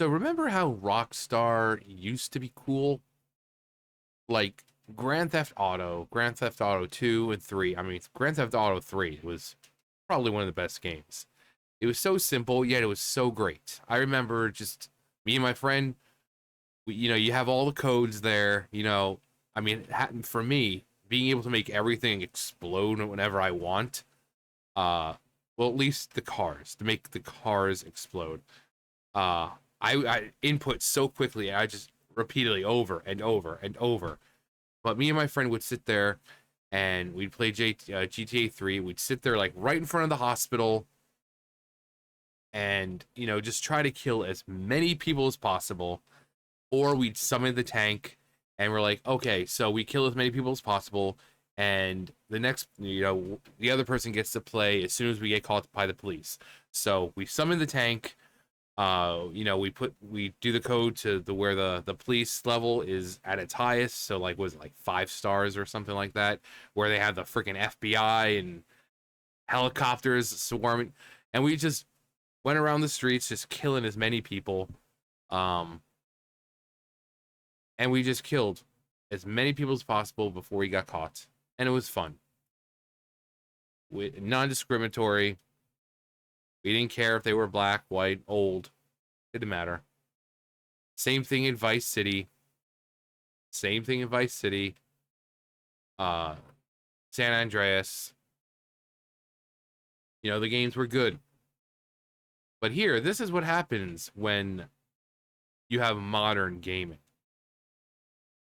So remember how Rockstar used to be cool? Like Grand Theft Auto 2 and 3. I mean, Grand Theft Auto 3 was probably one of the best games. It was so simple, yet it was so great. I remember just me and my friend, you have all the codes there, I mean, for me, being able to make everything explode whenever I want, uh, well, at least the cars, to make the cars explode. Uh, I input so quickly, I just repeatedly over and over and over. But me and my friend would sit there and we'd play GTA 3. We'd sit there like right in front of the hospital and, just try to kill as many people as possible. Or we'd summon the tank and we're like, okay, so we kill as many people as possible. And the next, the other person gets to play as soon as we get caught by the police. So we summon the tank. We do the code to where the police level is at its highest, so like was it like 5 stars or something like that, where they have the freaking FBI and helicopters swarming, and we just went around the streets just killing as many people, um and we just killed as many people as possible before we got caught, and it was fun. Non-discriminatory. We didn't care if they were black, white, old. It didn't matter. Same thing in Vice City. Same thing in Vice City. San Andreas. The games were good. But here, this is what happens when you have modern gaming.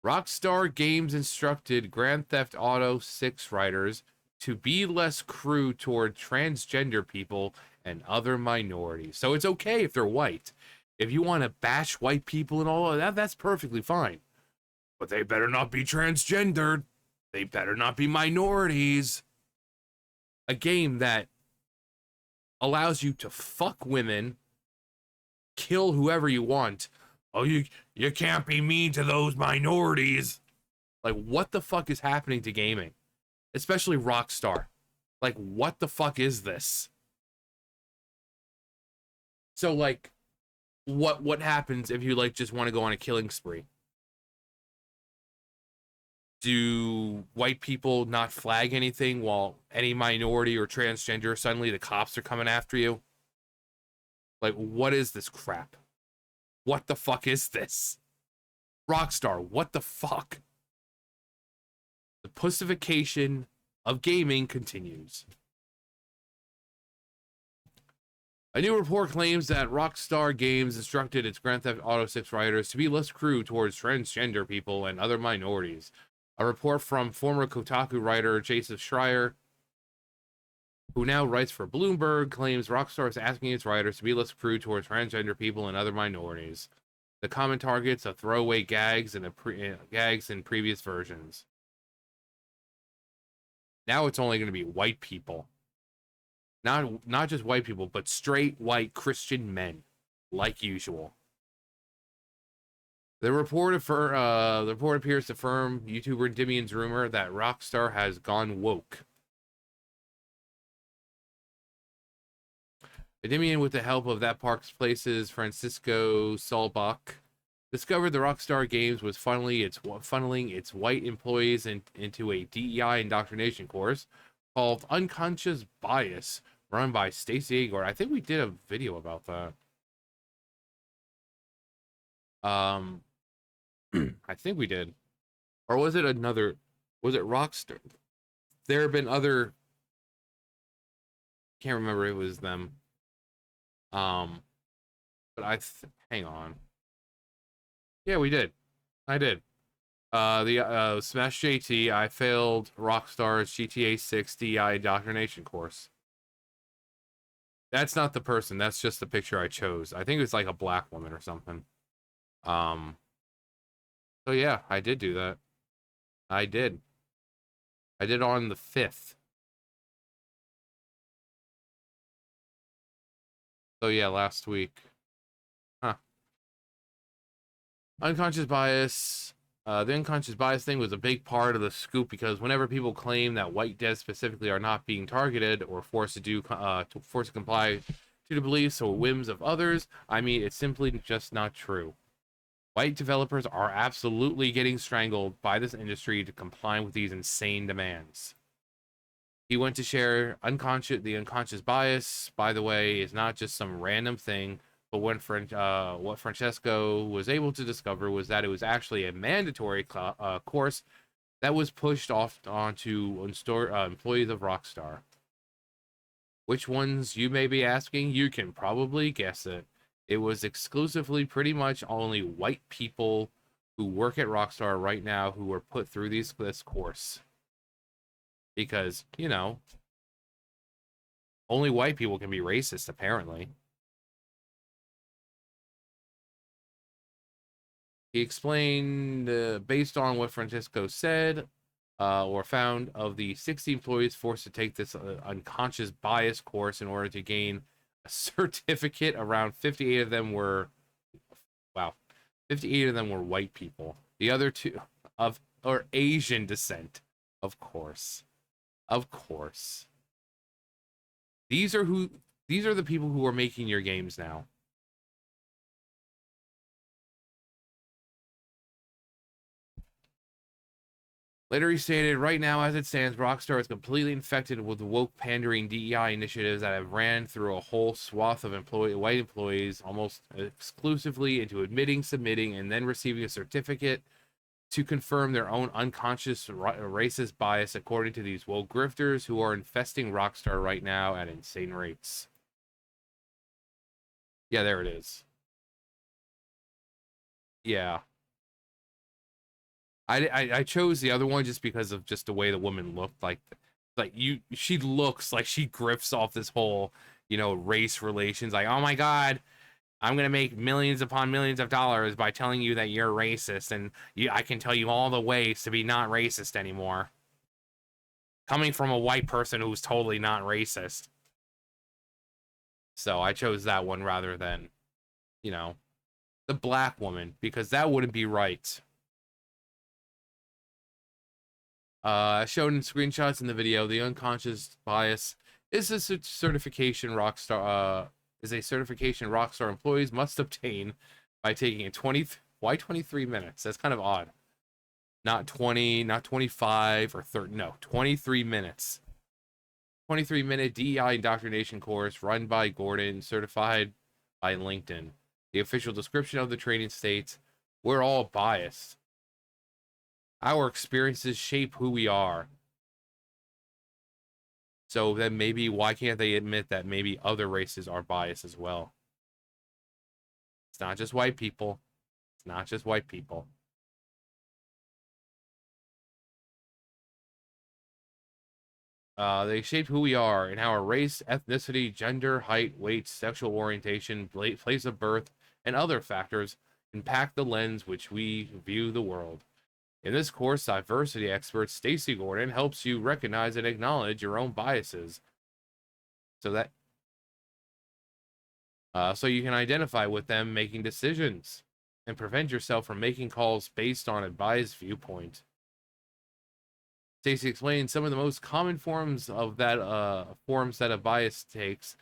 Rockstar Games instructed Grand Theft Auto 6 writers to be less crude toward transgender people and other minorities. So it's okay if they're white. If you want to bash white people and all of that, that's perfectly fine. But they better not be transgendered. They better not be minorities. A game that allows you to fuck women, kill whoever you want. Oh, you can't be mean to those minorities. Like, what the fuck is happening to gaming? Especially Rockstar. Like, what the fuck is this? So, like, what happens if you, like, just want to go on a killing spree? Do white people not flag anything while any minority or transgender, suddenly the cops are coming after you? Like, what is this crap? What the fuck is this? Rockstar, what the fuck? The pussification of gaming continues. A new report claims that Rockstar Games instructed its Grand Theft Auto 6 writers to be less crude towards transgender people and other minorities. A report from former Kotaku writer Jason Schreier, who now writes for Bloomberg, claims Rockstar is asking its writers to be less crude towards transgender people and other minorities. The common targets of throwaway gags and gags in previous versions. Now it's only going to be white people. Not just white people, but straight white Christian men, like usual. The report appears to affirm YouTuber Dimian's rumor that Rockstar has gone woke. Dimian, with the help of that park's place's Francisco Solbach, discovered the Rockstar Games was funneling its white employees into a DEI indoctrination course called Unconscious Bias, run by Stacey Agord. I think we did a video about that. I think we did. Or was it Rockstar? There have been other, can't remember, it was them. But hang on. Yeah, we did. I did. The Smash JT, I failed Rockstar's GTA 6 DI indoctrination course. That's not the person, that's just the picture I chose. I think it was like a black woman or something. So yeah, I did do that. I did on the 5th. So yeah, last week. Huh. Unconscious bias. The unconscious bias thing was a big part of the scoop because whenever people claim that white devs specifically are not being targeted or forced to comply to the beliefs or whims of others. I mean, it's simply just not true. White developers are absolutely getting strangled by this industry to comply with these insane demands. He went to share the unconscious bias, by the way, is not just some random thing, but what Francesco was able to discover was that it was actually a mandatory course that was pushed off onto employees of Rockstar. Which ones, you may be asking? You can probably guess it. It was exclusively pretty much only white people who work at Rockstar right now who were put through this course. Because, only white people can be racist, apparently. He explained, based on what Francesco said, or found, of the 60 employees forced to take this unconscious bias course in order to gain a certificate, around 58 of them were, wow, 58 of them were white people. The other two or Asian descent, of course. Of course. These are the people who are making your games now. Later he stated, right now as it stands, Rockstar is completely infected with woke pandering DEI initiatives that have ran through a whole swath of white employees almost exclusively into admitting, submitting, and then receiving a certificate to confirm their own unconscious racist bias, according to these woke grifters who are infesting Rockstar right now at insane rates. Yeah, there it is. Yeah. I chose the other one just because of just the way the woman looked. She looks like she grifts off this whole, race relations. Like, oh my God, I'm gonna make millions upon millions of dollars by telling you that you're racist, and I can tell you all the ways to be not racist anymore. Coming from a white person who's totally not racist. So I chose that one rather than, the black woman, because that wouldn't be right. Shown in screenshots in the video, the unconscious bias is a certification Rockstar employees must obtain by taking a 23 minutes. That's kind of odd. Not 20, not 25 or 30. No, 23 minutes. 23-minute DEI indoctrination course run by Gordon, certified by LinkedIn. The official description of the training states, we're all biased. Our experiences shape who we are. So then maybe, why can't they admit that maybe other races are biased as well? It's not just white people. It's not just white people. They shape who we are and how our race, ethnicity, gender, height, weight, sexual orientation, place of birth, and other factors impact the lens which we view the world. In this course, diversity expert Stacy Gordon helps you recognize and acknowledge your own biases, so you can identify with them making decisions and prevent yourself from making calls based on a biased viewpoint. Stacy explains some of the most common forms that a bias takes: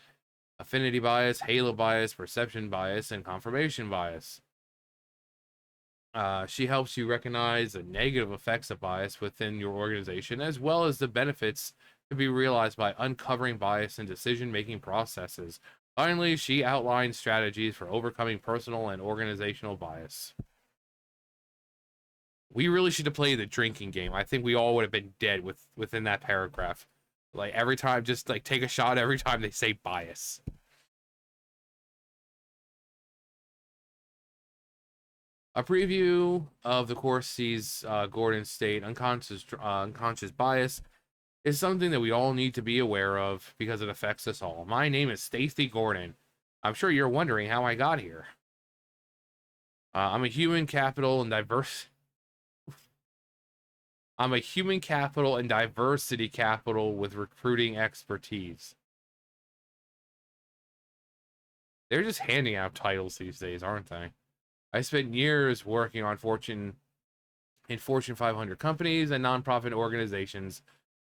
affinity bias, halo bias, perception bias, and confirmation bias. She helps you recognize the negative effects of bias within your organization, as well as the benefits to be realized by uncovering bias in decision-making processes. Finally, she outlines strategies for overcoming personal and organizational bias. We really should have played the drinking game. I think we all would have been dead within that paragraph. Like, every time, just like take a shot every time they say bias. A preview of the course sees Gordon state unconscious bias is something that we all need to be aware of because it affects us all. My name is Stacy Gordon. I'm sure you're wondering how I got here. I'm a human capital and diversity capital with recruiting expertise. They're just handing out titles these days, aren't they? I spent years working on Fortune 500 companies and nonprofit organizations,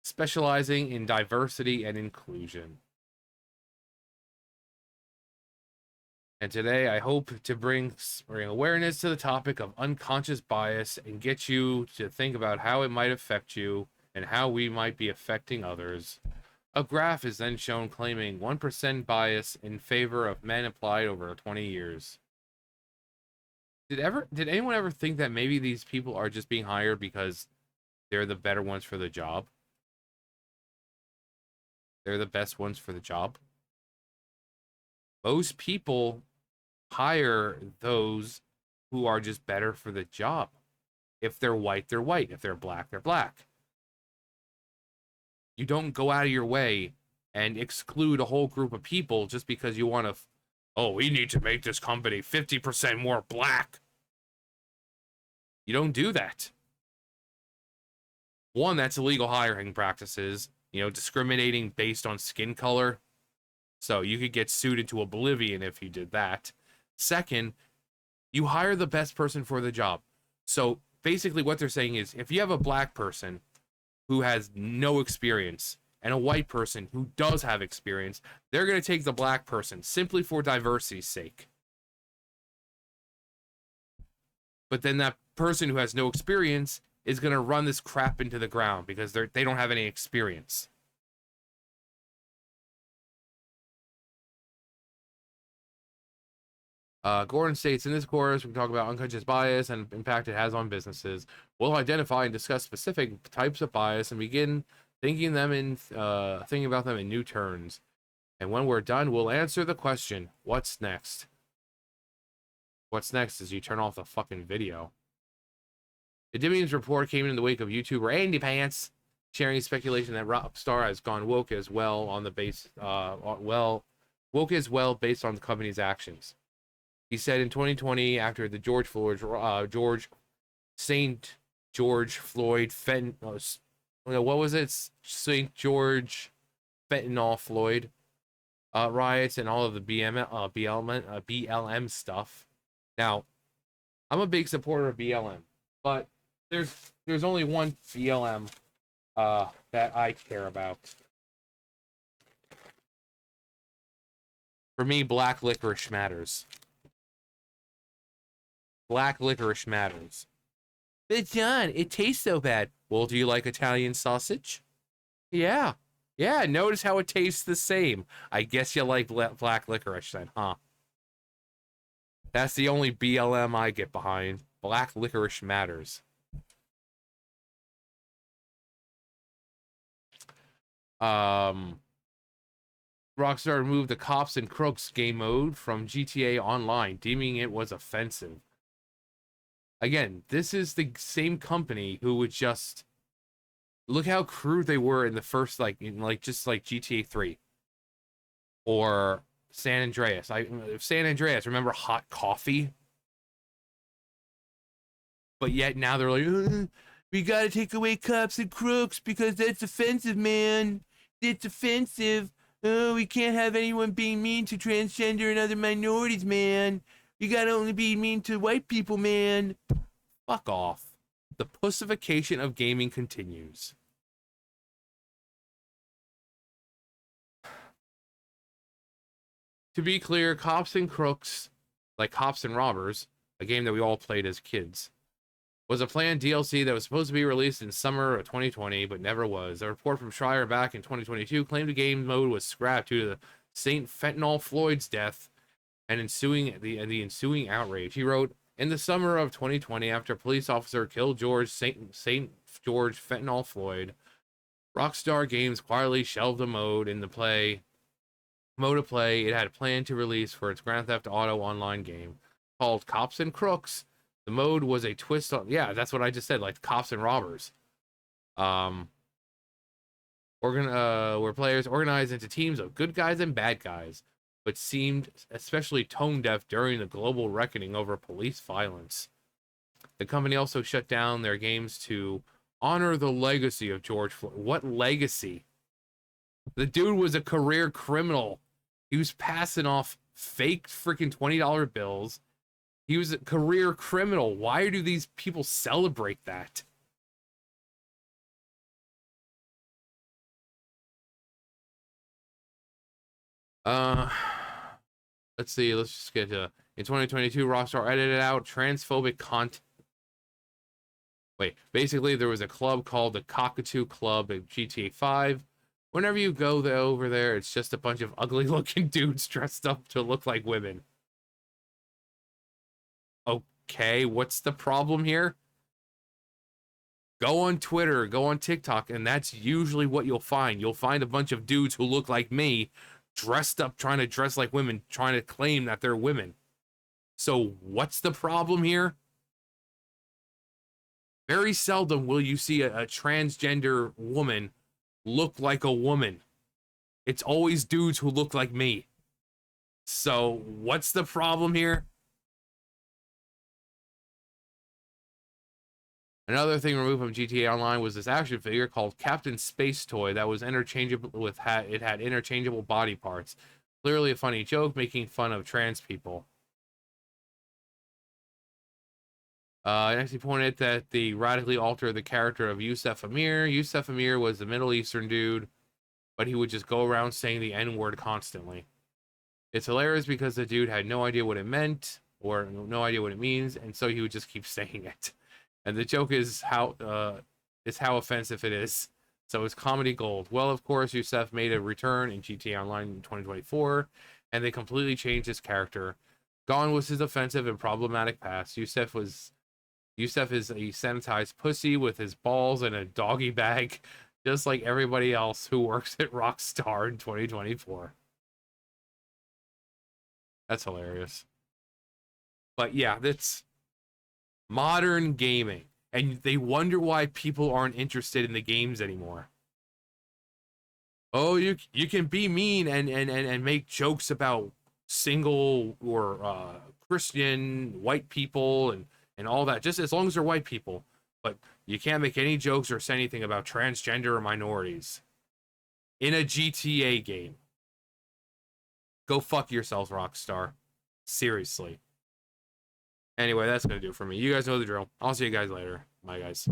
specializing in diversity and inclusion. And today I hope to bring awareness to the topic of unconscious bias and get you to think about how it might affect you and how we might be affecting others. A graph is then shown claiming 1% bias in favor of men applied over 20 years. Did anyone ever think that maybe these people are just being hired because they're the better ones for the job? They're the best ones for the job. Most people hire those who are just better for the job. If they're white, they're white. If they're black, they're black. You don't go out of your way and exclude a whole group of people just because you want to, oh, we need to make this company 50% more black. You don't do that. One, that's illegal hiring practices, discriminating based on skin color. So you could get sued into oblivion if you did that. Second, you hire the best person for the job. So basically what they're saying is if you have a black person who has no experience and a white person who does have experience, they're going to take the black person simply for diversity's sake. But then that person who has no experience is going to run this crap into the ground because they don't have any experience. Gordon states, in this course, we talk about unconscious bias and impact it has on businesses. We'll identify and discuss specific types of bias and begin thinking about them in new terms. And when we're done, we'll answer the question, what's next? What's next is you turn off the fucking video. The Dimian's report came in the wake of YouTuber Andy Pants sharing speculation that Rockstar has gone woke as well on the base, woke as well based on the company's actions. He said in 2020, after the George Floyd what was it? St. George fentanyl Floyd riots and all of the BLM stuff. Now, I'm a big supporter of BLM, but there's only one BLM that I care about. For me, black licorice matters. Black licorice matters. But John, it tastes so bad. Well, do you like Italian sausage? Yeah. Yeah, notice how it tastes the same. I guess you like black licorice then, huh? That's the only BLM I get behind. Black licorice matters. Rockstar removed the Cops and Crooks game mode from GTA Online, deeming it was offensive. Again, this is the same company who would just look how crude they were in the first, just like GTA 3 or San Andreas. San Andreas, remember hot coffee? But yet now they're like, we gotta take away cops and crooks because that's offensive, man. It's offensive. Oh, we can't have anyone being mean to transgender and other minorities, man. You gotta only be mean to white people, man. Fuck off. The pussification of gaming continues. To be clear, Cops and Crooks, like Cops and Robbers, a game that we all played as kids, was a planned DLC that was supposed to be released in summer of 2020, but never was. A report from Schreier back in 2022 claimed the game mode was scrapped due to the St. Fentanyl Floyd's death and the ensuing outrage. He wrote, in the summer of 2020, after a police officer killed St. George Fentanyl Floyd, Rockstar Games quietly shelved the mode of play it had planned to release for its Grand Theft Auto online game called Cops and Crooks. The mode was a twist on, yeah, that's what I just said, like Cops and Robbers. Where players organized into teams of good guys and bad guys, but seemed especially tone deaf during the global reckoning over police violence. The company also shut down their games to honor the legacy of George Floyd. What legacy? The dude was a career criminal. He was passing off fake freaking $20 bills. He was a career criminal. Why do these people celebrate that? let's see. Let's just get to in 2022. Rockstar edited out transphobic content. Wait, basically there was a club called the Cockatoo Club at GTA 5. Whenever you go there, over there, it's just a bunch of ugly-looking dudes dressed up to look like women. Okay, what's the problem here? Go on Twitter, go on TikTok, and that's usually what you'll find. You'll find a bunch of dudes who look like me, dressed up, trying to dress like women, trying to claim that they're women. So what's the problem here? Very seldom will you see a transgender woman look like a woman. It's always dudes who look like me. So what's the problem here? Another thing removed from GTA Online was this action figure called Captain Space Toy that was interchangeable with it had interchangeable body parts. Clearly a funny joke making fun of trans people. Next, he pointed that they radically altered the character of Yusuf Amir. Yusuf Amir was a Middle Eastern dude, but he would just go around saying the N-word constantly. It's hilarious because the dude had no idea what it meant or no idea what it means, and so he would just keep saying it. And the joke is how offensive it is. So it's comedy gold. Well, of course, Yusuf made a return in GTA Online in 2024, and they completely changed his character. Gone was his offensive and problematic past. Yusuf is a sanitized pussy with his balls in a doggy bag, just like everybody else who works at Rockstar in 2024. That's hilarious. But yeah, that's modern gaming. And they wonder why people aren't interested in the games anymore. Oh, you can be mean and make jokes about single or Christian white people and all that, just as long as they're white people. But you can't make any jokes or say anything about transgender or minorities in a GTA game. Go fuck yourselves, Rockstar. Seriously. Anyway, that's gonna do it for me. You guys know the drill. I'll see you guys later. Bye, guys.